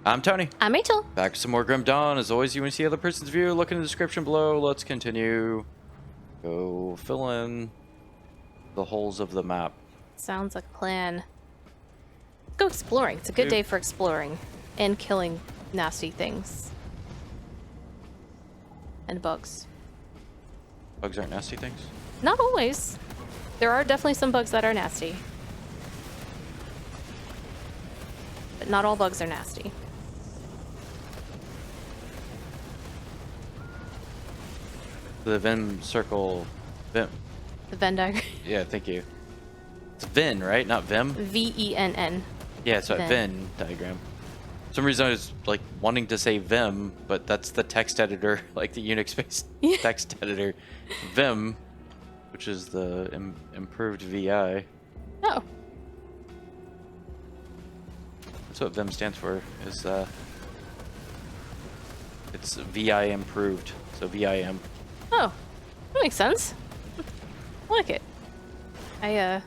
I'm Tony. I'm Rachel. Back with some more Grim Dawn. As always, you want to see other person's view, look in the description below. Let's continue. Go fill in the holes of the map. Sounds like a plan. Let's go exploring. It's a good day for exploring and killing nasty things. And bugs. Bugs aren't nasty things? Not always. There are definitely some bugs that are nasty. But not all bugs are nasty. The Venn circle. Vim. The Venn diagram. Yeah, thank you. It's Venn, right? Not Vim? Venn. Yeah, it's a Venn diagram. For some reason I was like wanting to say Vim, but that's the text editor, like the Unix-based text editor. Vim, which is the improved VI. Oh. That's what Vim stands for, is it's VI improved, so VIM. Oh. That makes sense. I like it. I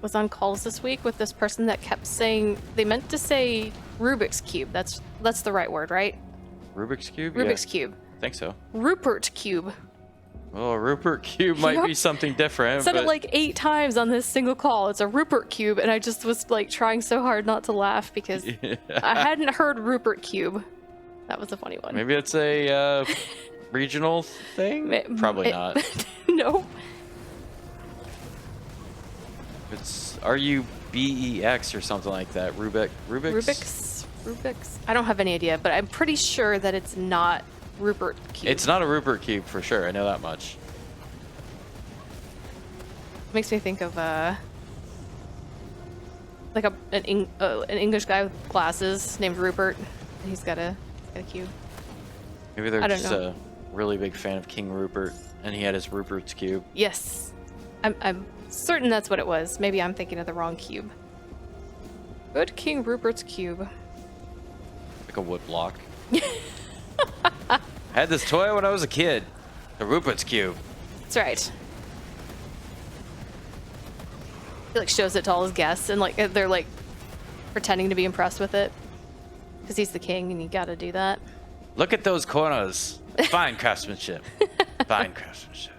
was on calls this week with this person that kept saying they meant to say Rubik's Cube. That's the right word, right? Rubik's Cube? Rubik's Cube. I think so. Rupert Cube. Well, a Rupert Cube might be something different. Said it like 8 times on this single call. It's a Rupert Cube, and I just was like trying so hard not to laugh because I hadn't heard Rupert Cube. That was a funny one. Maybe it's a regional thing? Probably not. No. It's RUBEX or something like that. Rubik's? Rubik's. I don't have any idea, but I'm pretty sure that it's not Rupert Cube. It's not a Rupert Cube for sure. I know that much. Makes me think of like an English guy with glasses named Rupert. He's got a cube. Maybe they're just a really big fan of King Rupert, and he had his Rupert's Cube. Yes, I'm certain that's what it was. Maybe I'm thinking of the wrong cube. Good King Rupert's Cube. Like a wood block. I had this toy when I was a kid. The Rupert's Cube. That's right. He like shows it to all his guests, and like they're like pretending to be impressed with it because he's the king, and you got to do that. Look at those corners. Fine craftsmanship. Fine craftsmanship.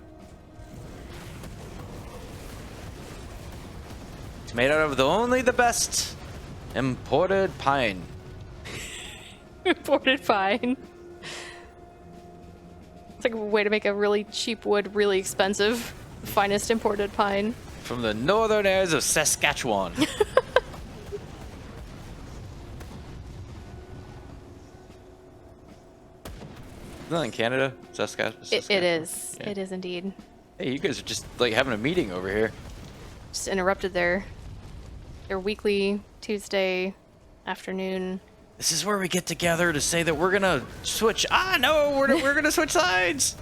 It's made out of only the best imported pine. Imported pine. It's like a way to make a really cheap wood really expensive. The finest imported pine. From the northern areas of Saskatchewan. Isn't that in Canada? Saskatchewan? It is. Yeah. It is indeed. Hey, you guys are just like having a meeting over here. Just interrupted their weekly Tuesday afternoon. This is where we get together to say that we're gonna switch. No, we're gonna switch sides.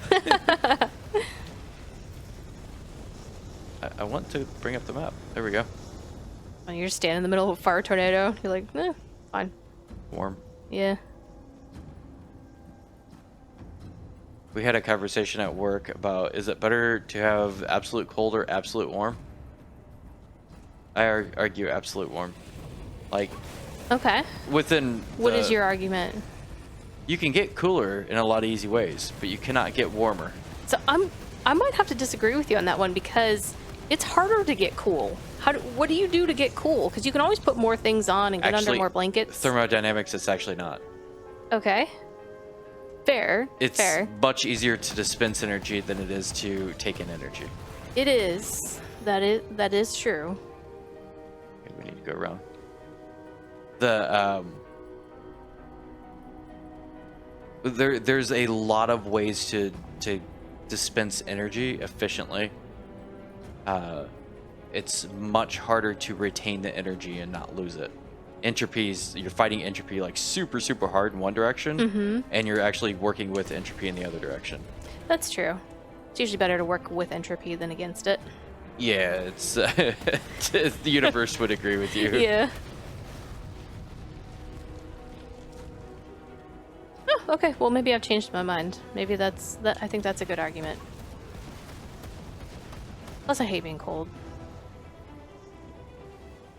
I want to bring up the map. There we go. When you're standing in the middle of a fire tornado, you're like, fine. Warm. Yeah. We had a conversation at work about, is it better to have absolute cold or absolute warm? I argue absolute warm. Like, okay. within What is your argument? You can get cooler in a lot of easy ways, but you cannot get warmer. So I might have to disagree with you on that one because it's harder to get cool. What do you do to get cool? Because you can always put more things on and get under more blankets. Thermodynamics, it's actually not. Okay. Fair. It's much easier to dispense energy than it is to take in energy. It is. That is true. Okay, we need to go around. The there's a lot of ways to dispense energy efficiently. It's much harder to retain the energy and not lose it. Entropies, you're fighting entropy like super hard in one direction, and you're actually working with entropy in the other direction. That's true. It's usually better to work with entropy than against it. Yeah, it's the universe would agree with you. Yeah. Oh, okay. Well, maybe I've changed my mind. Maybe that's that. I think that's a good argument. Plus, I hate being cold.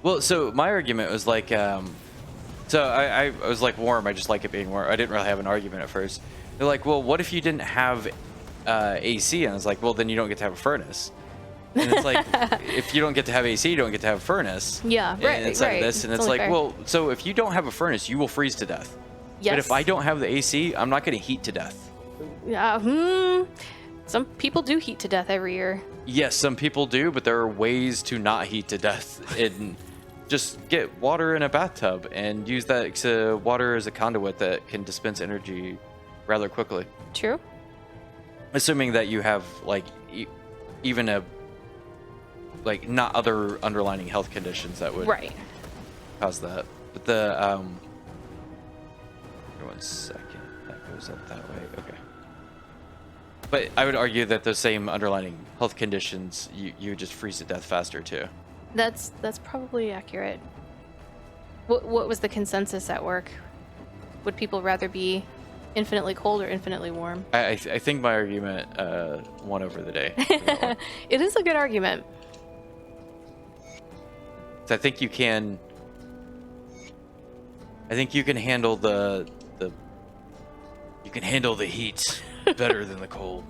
Well, so my argument was like, So I was like warm. I just like it being warm. I didn't really have an argument at first. They're like, well, what if you didn't have AC? And I was like, well, then you don't get to have a furnace. And it's like, if you don't get to have AC, you don't get to have a furnace. Yeah, right. Inside of this, and it's like, fair. well, so if you don't have a furnace, you will freeze to death. Yes. But if I don't have the AC, I'm not going to heat to death. Yeah. Some people do heat to death every year. Yes, some people do, but there are ways to not heat to death. And just get water in a bathtub and use that water as a conduit that can dispense energy rather quickly. True. Assuming that you have like even a like not other underlying health conditions that would cause that. But the 1 second, that goes up that way. Okay. But I would argue that those same underlying health conditions, you would just freeze to death faster too. That's probably accurate. What was the consensus at work? Would people rather be infinitely cold or infinitely warm? I think my argument won over the day. It is a good argument. I think you can. I think you can handle the you can handle the heat better than the cold.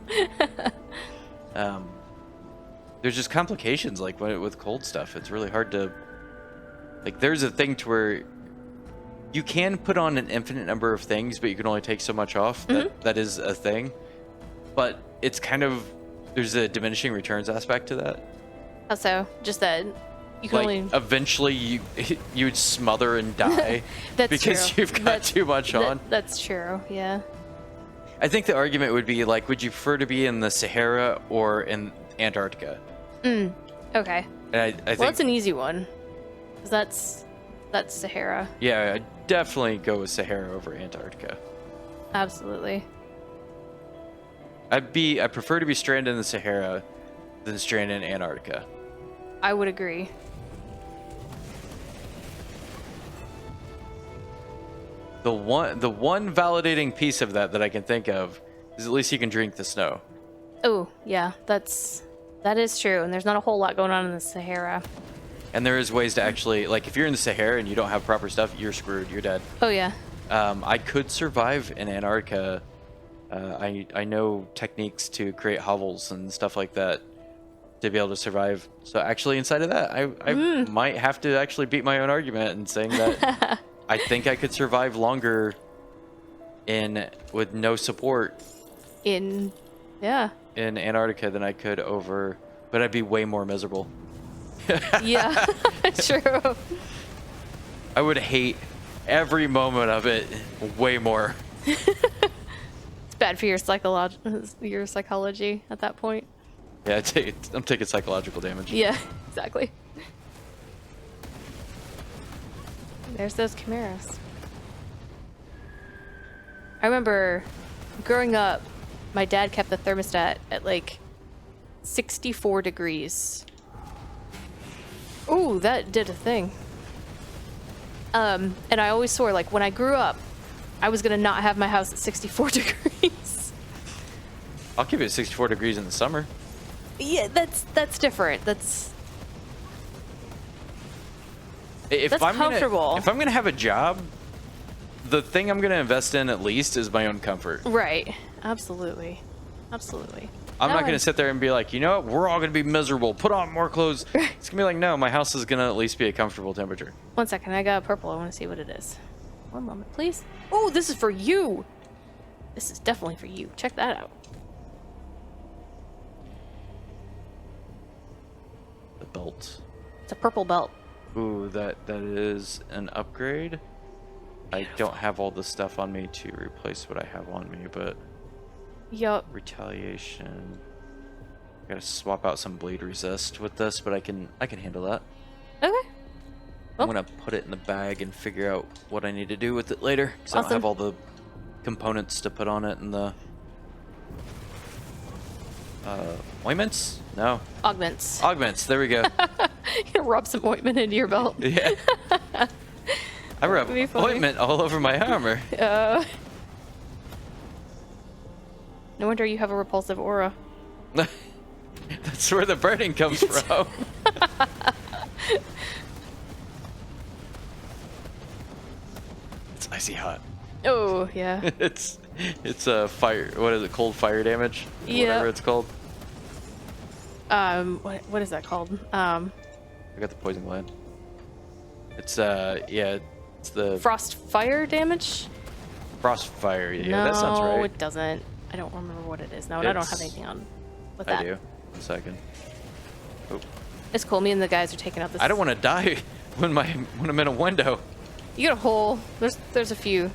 There's just complications like with cold stuff. It's really hard to like. There's a thing to where you can put on an infinite number of things, but you can only take so much off. That is a thing, but it's kind of there's a diminishing returns aspect to that. How so? Just that you can like only eventually you'd smother and die that's because true. you've got too much on. That's true. Yeah. I think the argument would be like, would you prefer to be in the Sahara or in Antarctica? Okay. And I think that's an easy one. 'Cause that's Sahara. Yeah, I'd definitely go with Sahara over Antarctica. Absolutely. I prefer to be stranded in the Sahara than stranded in Antarctica. I would agree. The one validating piece of that I can think of is at least you can drink the snow. Oh, yeah, that is true, and there's not a whole lot going on in the Sahara. And there is ways to actually, like, if you're in the Sahara and you don't have proper stuff, you're screwed. You're dead. Oh yeah. I could survive in Antarctica. I know techniques to create hovels and stuff like that to be able to survive. So actually, inside of that, I might have to actually beat my own argument in saying that I think I could survive longer with no support in Antarctica than I could over, but I'd be way more miserable. Yeah, true. I would hate every moment of it way more. It's bad for your psychology at that point. Yeah, I'm taking psychological damage. Yeah, exactly. There's those chimeras. I remember growing up, my dad kept the thermostat at like 64 degrees. Ooh, that did a thing. And I always swore, like, when I grew up, I was gonna not have my house at 64 degrees. I'll keep it at 64 degrees in the summer. Yeah, that's different. That's comfortable. If I'm gonna have a job, the thing I'm gonna invest in at least is my own comfort. Right. Absolutely. Absolutely. I'm not gonna sit there and be like, you know what, we're all gonna be miserable. Put on more clothes. It's gonna be like, no, my house is gonna at least be a comfortable temperature. 1 second, I got a purple. I want to see what it is. One moment, please. Oh, this is for you. This is definitely for you. Check that out. The belt. It's a purple belt. Ooh, that is an upgrade. I don't have all the stuff on me to replace what I have on me, but Yup. retaliation. Gotta swap out some bleed resist with this, but I can handle that. Okay. I'm gonna put it in the bag and figure out what I need to do with it later, because I don't have all the components to put on it and the ointments? No. Augments. Augments, there we go. You gonna rub some ointment into your belt. Yeah. I rub ointment all over my armor. No wonder you have a repulsive aura. That's where the burning comes from. Icy hot. Oh, yeah. it's a fire. What is it? Cold fire damage. Yeah. Whatever it's called. What is that called? I got the poison gland. It's yeah. It's the Frost fire damage? frost fire. Yeah, No, that sounds right. it doesn't. I don't remember what it is now, and I don't have anything on with that. I do. 1 second. Oh. It's cool. Me and the guys are taking out this. I don't want to die when I'm in a window. You got a hole. There's a few.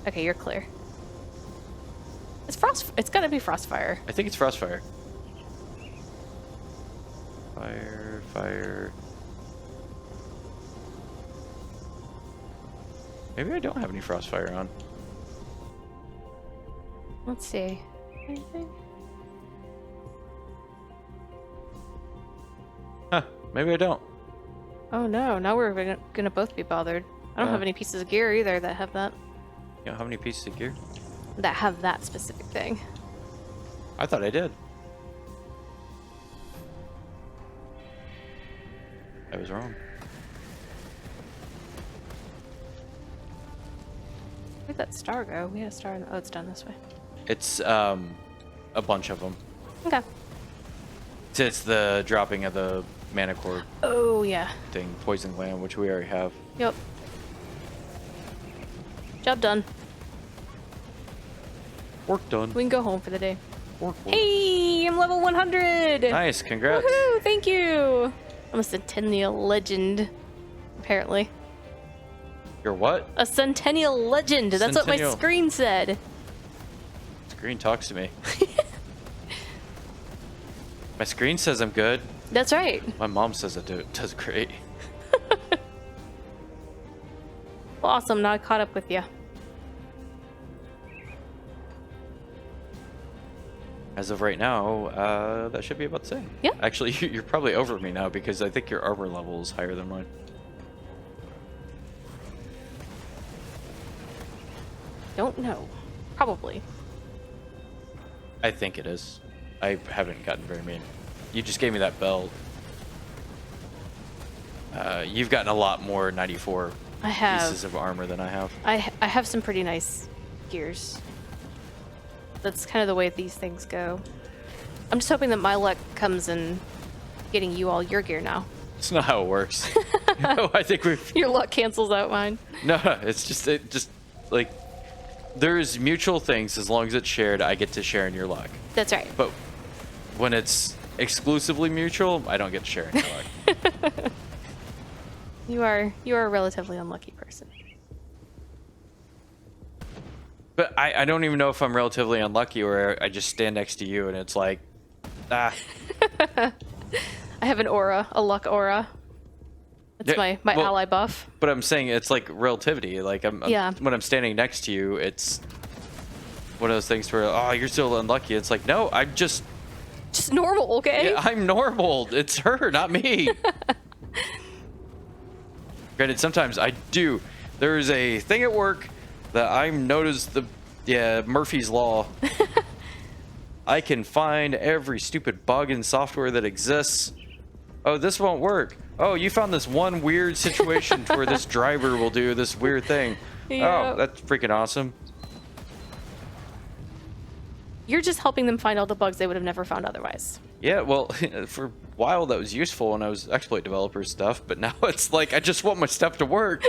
Okay, you're clear. It's frost. It's gotta be frostfire. I think it's frostfire. Fire. Maybe I don't have any frostfire on. Let's see. Anything? Huh? Maybe I don't. Oh no! Now we're gonna both be bothered. I don't have any pieces of gear either that have that. You don't have any pieces of gear? That have that specific thing. I thought I did. I was wrong. Where'd that star go? We had a star in the... Oh, it's down this way. It's a bunch of them. Okay. It's the dropping of the mana cord Oh, yeah. thing, poison gland, which we already have. Yep. Job done. Work done. We can go home for the day. Work. Hey, I'm level 100! Nice, congrats. Woohoo, thank you! I'm a Centennial Legend, apparently. You're what? A Centennial Legend! That's what my Centennial. screen said. Screen talks to me. My screen says I'm good. That's right. My mom says it does great. Well, awesome, now I caught up with you. As of right now, that should be about the same. Yeah. Actually, you're probably over me now because I think your armor level is higher than mine. Don't know. Probably. I think it is. I haven't gotten very mean. You just gave me that belt. You've gotten a lot more 94 I have. pieces of armor than I have. I have some pretty nice gears. That's kind of the way these things go. I'm just hoping that my luck comes in getting you all your gear now. It's not how it works. No, I think we've... Your luck cancels out mine. No, it's just like there's mutual things. As long as it's shared, I get to share in your luck. That's right. But when it's exclusively mutual, I don't get to share in your luck. You are a relatively unlucky person. But I don't even know if I'm relatively unlucky or I just stand next to you and it's like, ah. I have an aura, a luck aura. That's Yeah, my well, ally buff. But I'm saying it's like relativity. Like Yeah. when I'm standing next to you, it's one of those things where, oh, you're still unlucky. It's like, no, I'm just normal, okay? yeah, I'm normal. It's her, not me. Granted, sometimes I do. There is a thing at work that I've noticed Murphy's Law. I can find every stupid bug in software that exists. Oh, this won't work. Oh, you found this one weird situation where this driver will do this weird thing. Yeah. Oh, that's freaking awesome. You're just helping them find all the bugs they would have never found otherwise. Yeah, well, for a while that was useful when I was exploit developer stuff, but now it's like I just want my stuff to work.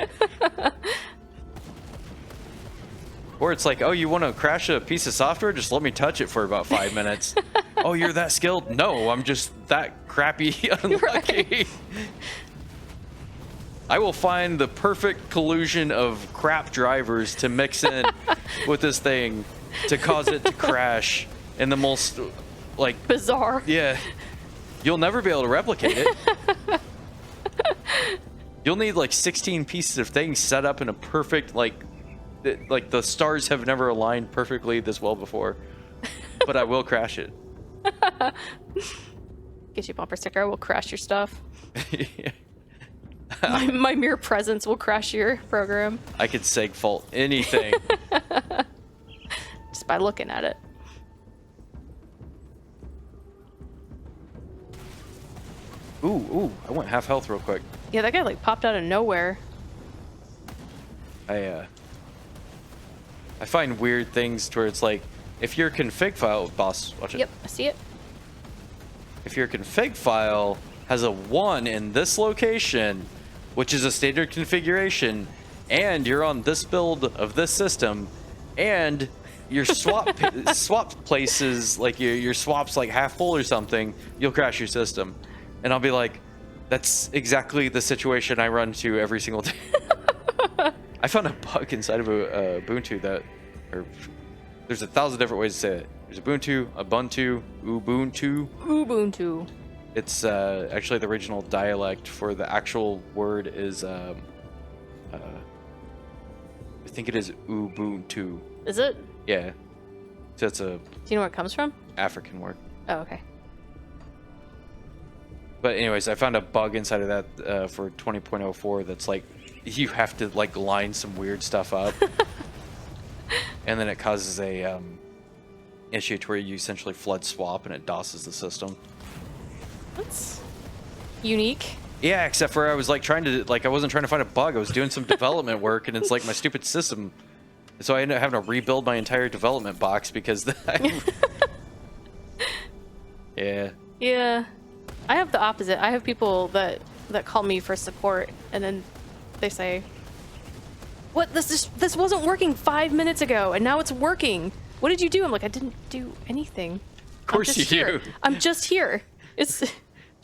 Or it's like, oh, you want to crash a piece of software? Just let me touch it for about 5 minutes. Oh, you're that skilled? No, I'm just that crappy unlucky. Right. I will find the perfect collusion of crap drivers to mix in with this thing to cause it to crash in the most, like... Bizarre. Yeah. You'll never be able to replicate it. You'll need like 16 pieces of things set up in a perfect, like the stars have never aligned perfectly this well before. But I will crash it. Get you a bumper sticker. I will crash your stuff. Yeah. My mere presence will crash your program. I could seg fault anything. Just by looking at it. Ooh, I went half health real quick. Yeah, that guy like popped out of nowhere. I find weird things to where it's like, if your config file, boss, watch it. Yep, I see it. If your config file has a 1 in this location, which is a standard configuration, and you're on this build of this system, and your swap places, like your swap's like half full or something, you'll crash your system. And I'll be like, that's exactly the situation I run to every single day. I found a bug inside of a Ubuntu that, or there's 1,000 different ways to say it. There's Ubuntu, Ubuntu. Ubuntu. It's actually the original dialect for the actual word is, I think it is Ubuntu. Is it? Yeah. So it's a Do you know where it comes from? African word. Oh, okay. But anyways, I found a bug inside of that for 20.04 that's like, you have to like line some weird stuff up. And then it causes a issue to where you essentially flood swap and it DOSes the system. That's unique. Yeah, except for I was like trying to, like I wasn't trying to find a bug. I was doing some development work and it's like my stupid system. So I ended up having to rebuild my entire development box because yeah. Yeah. I have the opposite. I have people that call me for support and then they say, "What? This wasn't working 5 minutes ago and now it's working. What did you do?" I'm like, "I didn't do anything. Of course you do. I'm just here. It's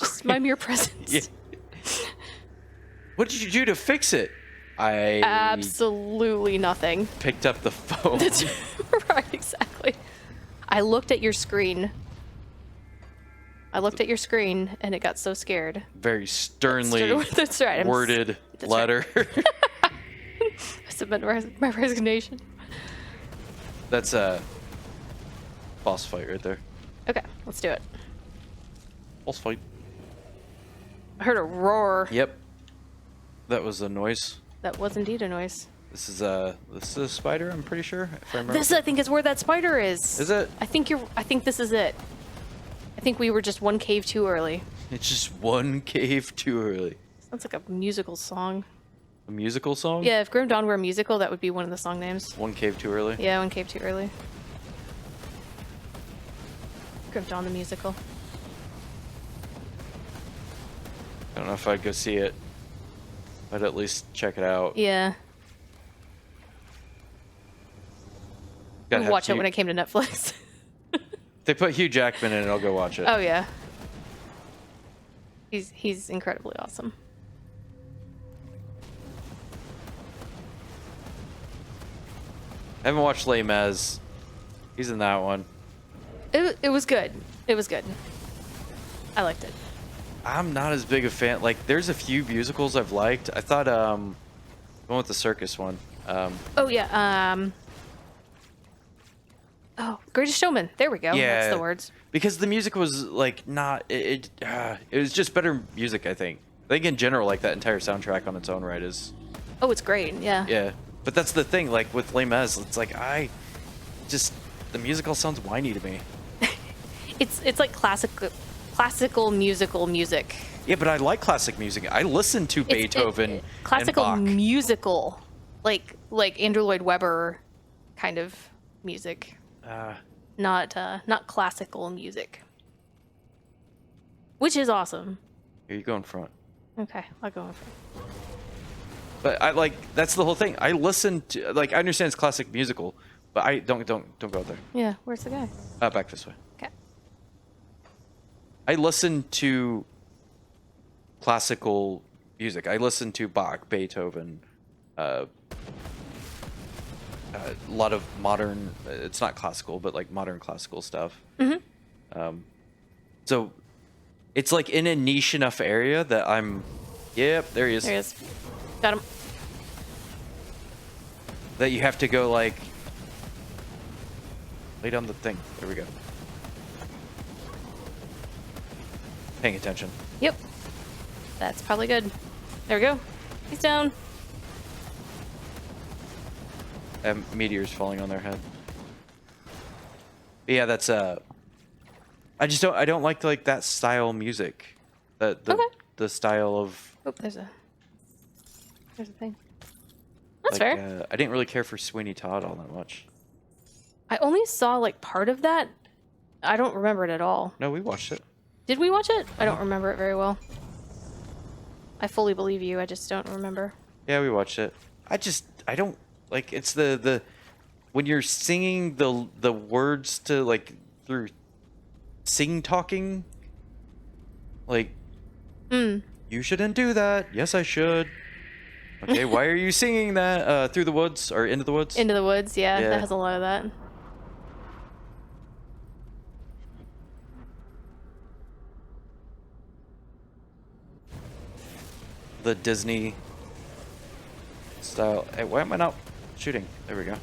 just my mere presence." Yeah. What did you do to fix it? I absolutely nothing. Picked up the phone. That's right, exactly. I looked at your screen. and it got so scared. Very sternly that's right. worded letter. Right. I submit my resignation. That's a boss fight right there. Okay, let's do it. Boss fight. I heard a roar. Yep. That was a noise. That was indeed a noise. This is a spider, I'm pretty sure. If I remember. This, I think, is where that spider is. Is it? I think this is it. I think we were just one cave too early. It's just one cave too early. Sounds like a musical song. A musical song? Yeah, if Grim Dawn were a musical, that would be one of the song names. One cave too early? Yeah, one cave too early. Grim Dawn the musical. I don't know if I'd go see it. I'd at least check it out. Yeah. Gotta I'd watch it Hugh- when it came to Netflix. They put Hugh Jackman in it, I'll go watch it. Oh yeah. He's incredibly awesome. I haven't watched Les Mis. He's in that one. It was good. It was good. I liked it. I'm not as big a fan. Like, there's a few musicals I've liked. I thought, the one with the circus one. Oh yeah. Oh, Greatest Showman. There we go. Yeah. That's the words. Because the music was like not it was just better music, I think. I think in general, like that entire soundtrack on its own right is. Oh, it's great. Yeah. Yeah, but that's the thing. Like with Les Mis, it's like the musical sounds whiny to me. It's like classical musical music. Yeah, but I like classic music. I listen to Beethoven classical and Bach. musical, like Andrew Lloyd Webber kind of music. Not classical music, which is awesome. Here, you go in front. Okay, I'll go in front. But I like that's the whole thing. I listen to I understand it's classic musical, but I don't go out there. Yeah, where's the guy? Back this way. Okay. I listen to classical music. I listen to Bach, Beethoven, a lot of modern. It's not classical, but like modern classical stuff. Mm-hmm. So it's like in a niche enough area that I'm. Yep, there he is. There he is. Got him. That you have to go like. Lay down the thing. There we go. Paying attention. Yep. That's probably good. There we go. He's down. Meteors falling on their head. But yeah, that's I don't like that style music. The Okay. the style of Oh, there's a thing. That's fair. I didn't really care for Sweeney Todd all that much. I only saw like part of that. I don't remember it at all. No, we watched it. Did we watch it? I don't remember it very well. I fully believe you. I just don't remember. Yeah, we watched it. I don't like it's the when you're singing the words to like through sing talking. Like, you shouldn't do that. Yes, I should. Okay, why are you singing that through the woods or into the woods? Into the Woods, yeah, Yeah. that has a lot of that. The Disney style. Hey, why am I not shooting? There we go. I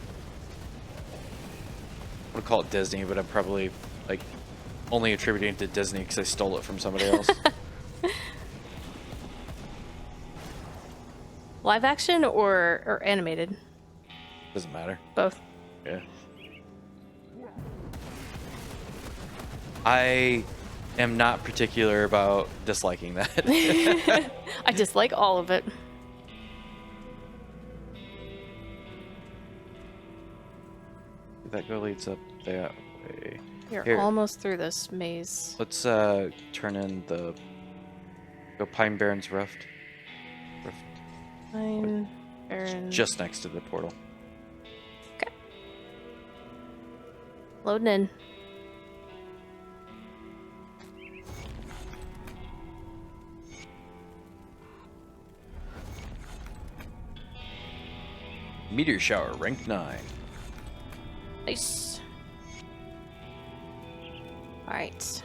would call it Disney, but I'm probably like only attributing it to Disney because I stole it from somebody else. Live action or animated? Doesn't matter. Both. Yeah. I am not particular about disliking that. I dislike all of it. That go leads up that way. You're Here. almost through this maze. Let's turn in the Pine Barrens Rift. Pine Barren. Just next to the portal. Okay. Loading in. Meteor shower, rank 9. Nice. Alright.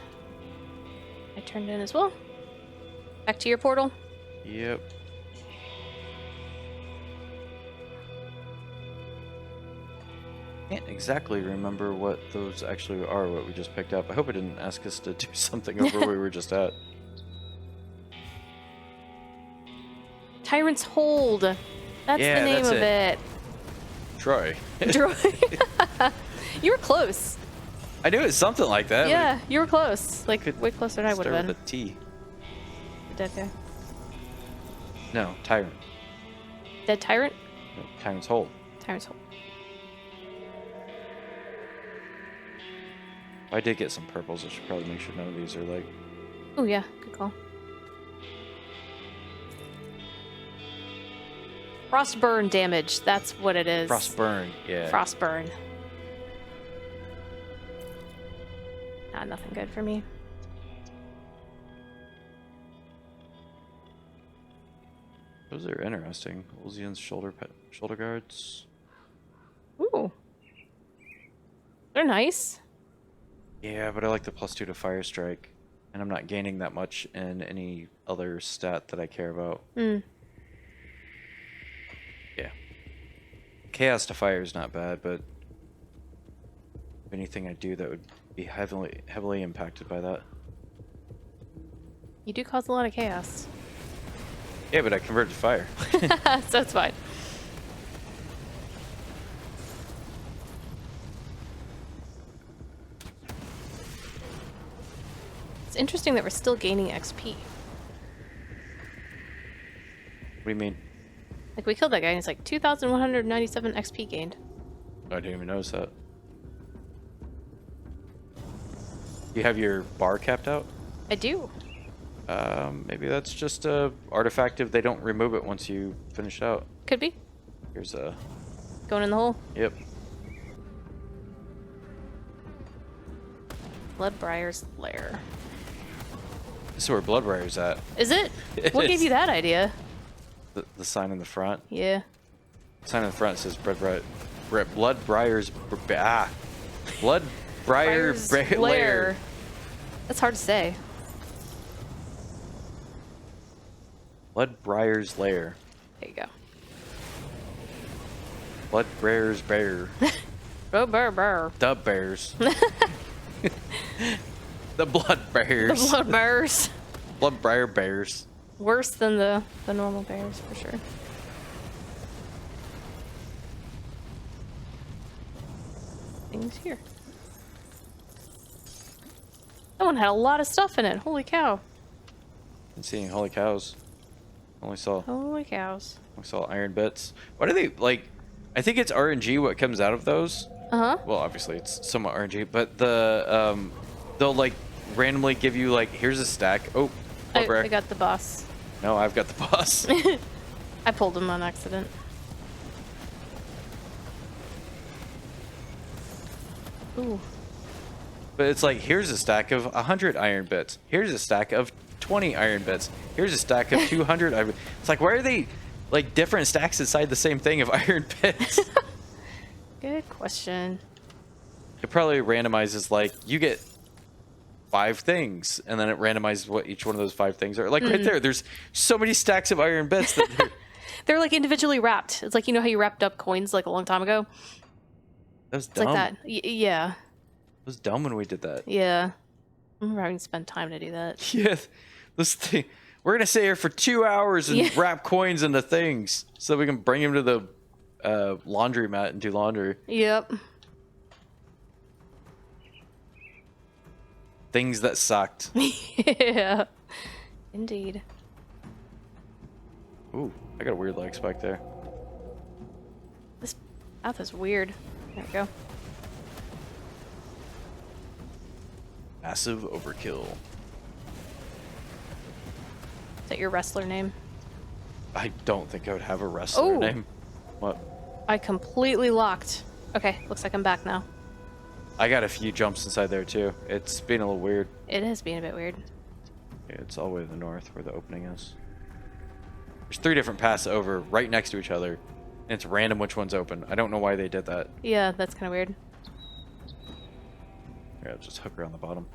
I turned in as well. Back to your portal. Yep. Can't exactly remember what those actually are, what we just picked up. I hope it didn't ask us to do something over where we were just at. Tyrant's Hold. That's Yeah, the name that's of it. Troy. Droid. You were close. I knew it was something like that. Yeah, you were close. Like, Could way closer than I would Start have been. with a T. Dead guy. No, Tyrant. Dead Tyrant? No, Tyrant's Hold. Tyrant's Hold. I did get some purples. I should probably make sure none of these are like... Oh, yeah. Good call. Frostburn damage. That's what it is. Frostburn, yeah. Frostburn. Nothing good for me. Those are interesting. Ulzian's shoulder guards. Ooh. They're nice. Yeah, but I like the +2 to fire strike. And I'm not gaining that much in any other stat that I care about. Hmm. Yeah. Chaos to fire is not bad, but anything I do that would be heavily impacted by that. You do cause a lot of chaos. Yeah, but I convert to fire. So it's fine. It's interesting that we're still gaining XP. What do you mean? Like, we killed that guy and it's like 2,197 XP gained. I didn't even notice that. You have your bar capped out? I do. Maybe that's just a artifact if they don't remove it once you finish out. Could be. Here's a... Going in the hole. Yep. Bloodbrier's Lair. This is where Bloodbrier's at. Is it? It What is. gave you that idea? The sign in the front. Yeah. The sign in the front says Bloodbrier's... Bloodbriar Briar's Lair. That's hard to say. Bloodbrier's Lair. There you go. Bloodbrier's Bear. Oh, burr. The Bears. The Blood The Bears. blood bears. Bloodbriar Bears. Worse than the normal bears, for sure. Things here. That one had a lot of stuff in it. Holy cow. And seeing holy cows. Only saw Holy cows. iron bits. Why do they like? I think it's RNG what comes out of those. Uh-huh. Well, obviously it's somewhat RNG, but the they'll like randomly give you like here's a stack. Oh, I got the boss. No, I've got the boss. I pulled him on accident. Ooh. But it's like here's a stack of 100 iron bits. Here's a stack of 20 iron bits. Here's a stack of 200 iron. It's like why are they like different stacks inside the same thing of iron bits? Good question. It probably randomizes like you get 5 things, and then it randomizes what each one of those 5 things are. Like right there, there's so many stacks of iron bits that They're like individually wrapped. It's like, you know how you wrapped up coins like a long time ago? that was It's dumb. like that. Yeah. It was dumb when we did that. Yeah. I remember having to spend time to do that. Yeah, this thing. We're gonna sit here for 2 hours and Yeah. wrap coins into things so that we can bring them to the laundromat and do laundry. Yep. Things that sucked. Yeah. Indeed. Ooh, I got a weird leg spike there. This path is weird. There we go. Massive overkill. Is that your wrestler name? I don't think I would have a wrestler Oh. name. What? I completely locked. Okay, looks like I'm back now. I got a few jumps inside there too. It's being a little weird. It is being a bit weird. Yeah, it's all the way to the north where the opening is. There's 3 different paths over right next to each other. And it's random which one's open. I don't know why they did that. Yeah, that's kind of weird. Here, I'll just hook around the bottom.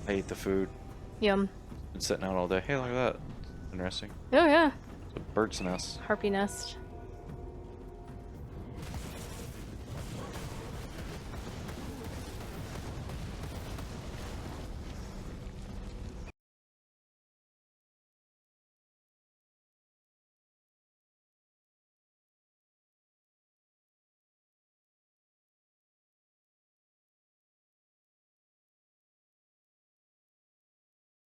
I ate the food. Yum. Been sitting out all day. Hey, look at that. Interesting. Oh, yeah. It's a bird's nest. Harpy nest.